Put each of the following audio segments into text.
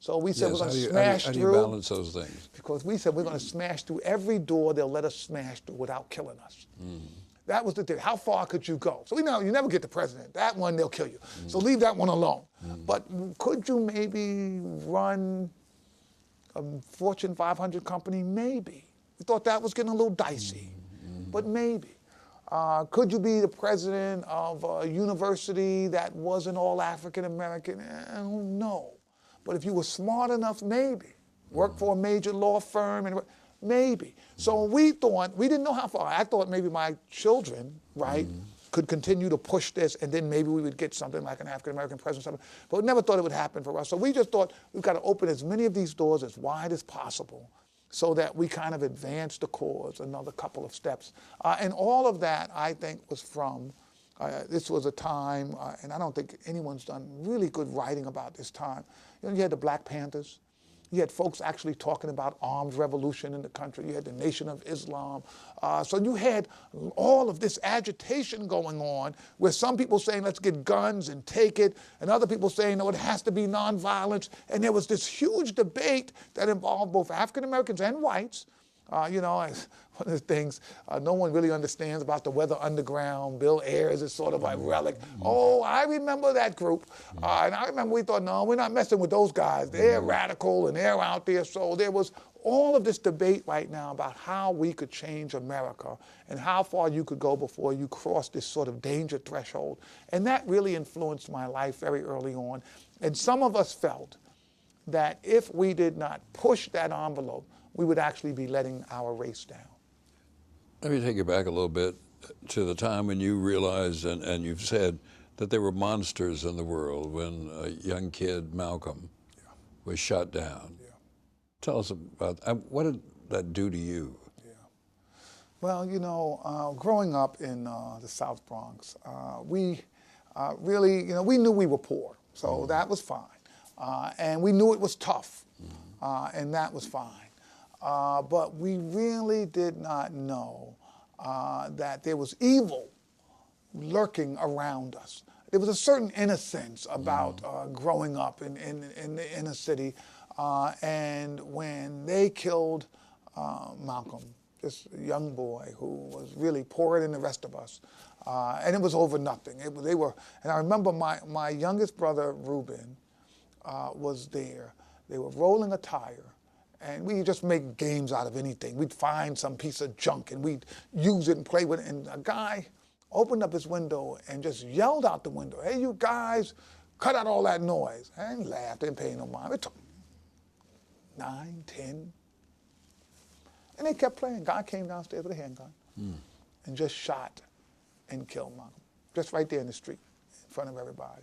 So we said Yes, we're going to how smash do you through. balance those things? Because we said we're going to smash through every door they'll let us smash through without killing us. That was the thing. How far could you go? So we know you never get the president. That one, they'll kill you. So leave that one alone. But could you maybe run a Fortune 500 company? Maybe. We thought that was getting a little dicey, but maybe. Could you be the president of a university that wasn't all African American? No. But if you were smart enough, maybe. Work for a major law firm, and maybe. So we thought, we didn't know how far. I thought maybe my children, right, could continue to push this, and then maybe we would get something like an African American president, but we never thought it would happen for us. So we just thought we've got to open as many of these doors as wide as possible so that we kind of advance the cause another couple of steps. And all of that, I think, was from, this was a time, and I don't think anyone's done really good writing about this time. You know, you had the Black Panthers. You had folks actually talking about armed revolution in the country. You had the Nation of Islam. So you had all of this agitation going on where some people saying, let's get guns and take it, and other people saying, no, it has to be nonviolence. And there was this huge debate that involved both African Americans and whites. You know, one of the things no one really understands about the Weather Underground. Bill Ayers is sort of like relic. Oh, I remember that group. And I remember we thought, no, we're not messing with those guys. They're radical and they're out there. So there was all of this debate right now about how we could change America and how far you could go before you cross this sort of danger threshold. And that really influenced my life very early on. And some of us felt that if we did not push that envelope, we would actually be letting our race down. Let me take you back a little bit to the time when you realized, and you've said, that there were monsters in the world when a young kid, Malcolm, was shot down. Tell us about what did that do to you? Well, you know, growing up in the South Bronx, we really, you know, we knew we were poor, so that was fine. And we knew it was tough, and that was fine. But we really did not know that there was evil lurking around us. There was a certain innocence about growing up in the inner city. And when they killed Malcolm, this young boy who was really poorer than the rest of us, and it was over nothing. And I remember my youngest brother, Reuben, was there. They were rolling a tire. And we just make games out of anything. We'd find some piece of junk and we'd use it and play with it. And a guy opened up his window and just yelled out the window, hey, you guys, cut out all that noise. And he laughed, didn't pay no mind. It took 9, 10. And they kept playing. Guy came downstairs with a handgun and just shot and killed Malcolm. Just right there in the street in front of everybody.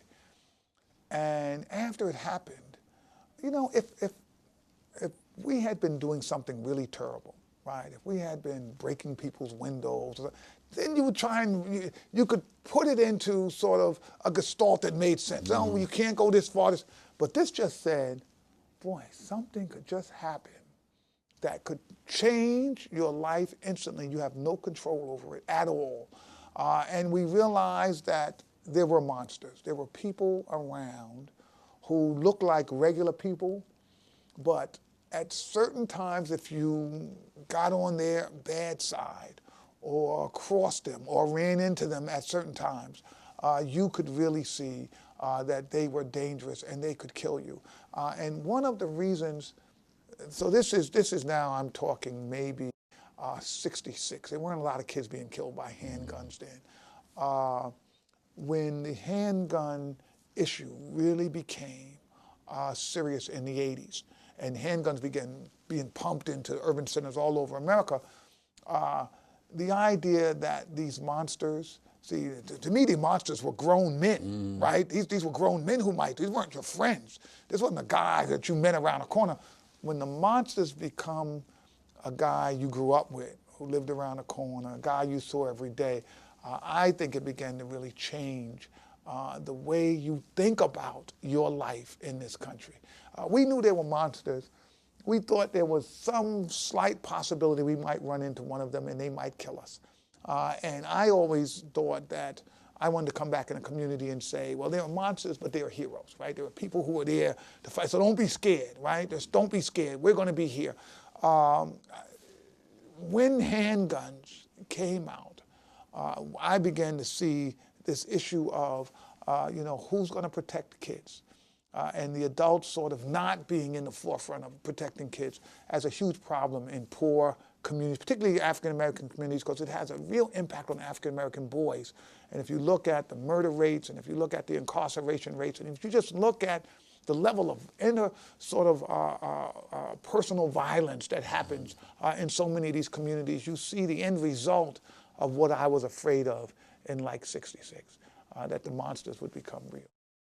And after it happened, you know, if we had been doing something really terrible, right? If we had been breaking people's windows, then you would try and, you could put it into sort of a gestalt that made sense. Oh, you can't go this far. But this just said, boy, something could just happen that could change your life instantly. You have no control over it at all. And we realized that there were monsters. There were people around who looked like regular people, but at certain times, if you got on their bad side or crossed them or ran into them at certain times, you could really see that they were dangerous and they could kill you. And one of the reasons, so this is now, I'm talking maybe 66. There weren't a lot of kids being killed by handguns then. When the handgun issue really became serious in the 80s, and handguns began being pumped into urban centers all over America, the idea that these monsters, see, to me, the monsters were grown men, right? These were grown men these weren't your friends. This wasn't a guy that you met around a corner. When the monsters become a guy you grew up with, who lived around the corner, a guy you saw every day, I think it began to really change the way you think about your life in this country. We knew there were monsters. We thought there was some slight possibility we might run into one of them and they might kill us. And I always thought that I wanted to come back in a community and say, well, there are monsters, but there are heroes, right? There are people who are there to fight. So don't be scared, right? Just don't be scared. We're going to be here. When handguns came out, I began to see this issue of, who's going to protect kids? And the adults sort of not being in the forefront of protecting kids as a huge problem in poor communities, particularly African-American communities, because it has a real impact on African-American boys. And if you look at the murder rates, and if you look at the incarceration rates, and if you just look at the level of personal violence that happens in so many of these communities, you see the end result of what I was afraid of in like '66, that the monsters would become real.